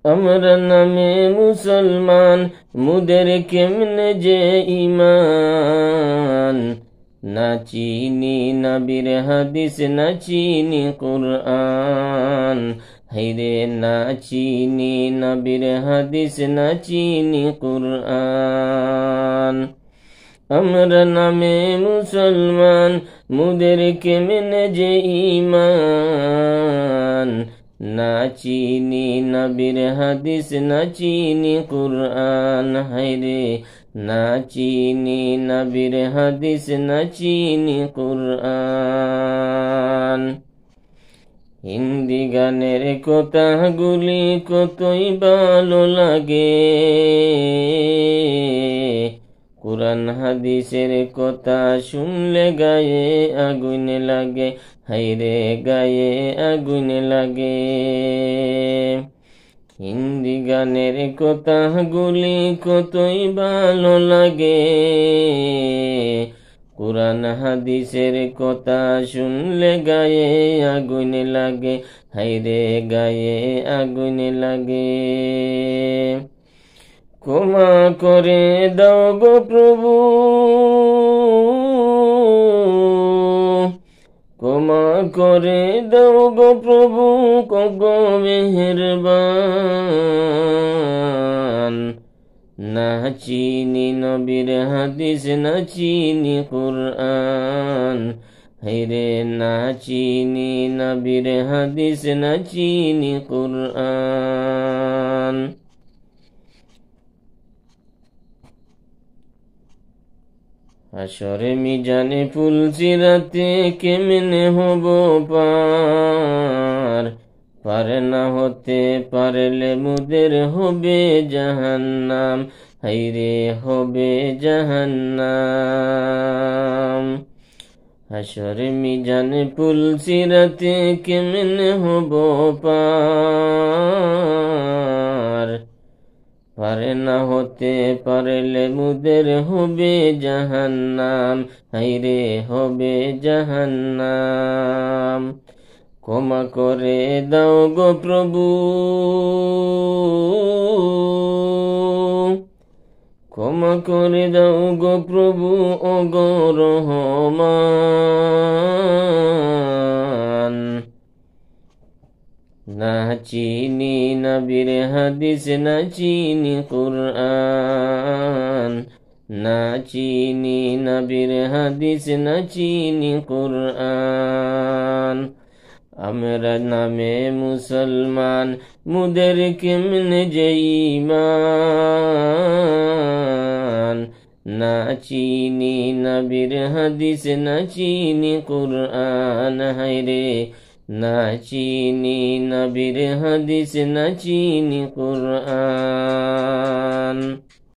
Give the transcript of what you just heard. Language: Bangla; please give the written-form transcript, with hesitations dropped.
আমরা নামে মুসলমান, মুদের কেমনে যে ঈমান। না চিনি নবীর হাদিস, না চিনি কুরআন। হায়রে না চিনি নবীর হাদিস, না চিনি কুরআন। আমরা নামে মুসলমান, মুদের কেমনে যে ঈমান। না চিনি নবীর হাদিস, না চিনি কুরআন। হায়রে না চিনি নবীর হাদিস, না চিনি কুরআন। হিন্দি গানের কথাগুলি কতই ভালো লাগে, কুরআন হাদিসের কথা শুনলে গায়ে আগুন লাগে। হায়রে গায়ে আগুন লাগে। হিন্দি গানের কথাগুলি কতই ভালো লাগে, কুরআন হাদিসের কথা শুনলে গায়ে আগুন লাগে। হায়রে গায়ে আগুন লাগে। ক্ষমা করে দাও গো প্রভু, ক্ষমা করে দাও গো প্রভু, গো মেহেরবান। না চিনি নবীর হাদিস, না চিনি কুরআন। হায়রে না চিনি নবীর হাদিস, না চিনি কুরআন। হাসরে মিজানে ফুলসিরাতে কেমনে হব পার। পারে না হতে পারলে মুদের হবে জাহান্নাম। হায়রে হবে জাহান্নাম। হাসরে মিজানে ফুলসিরাতে কেমনে হব পার। পারে না হতে পারলে মুদের হবে জাহান্নাম। হায়রে হবে জাহান্নাম। ক্ষমা করে দাও গো প্রভু, ক্ষমা করে দাও গো প্রভু, ও গো রহমান। না চিনি নবীর হাদিস, না চিনি কুরআন। না চিনি নবীর হাদিস, না চিনি কুরআন। আমরা নামে মুসলমান, মুদের কেমনে যে ঈমান। না চিনি নবীর হাদিস, না চিনি কুরআন। হায়রে না চিনি নবীর হাদিস, না চিনি কুরআন।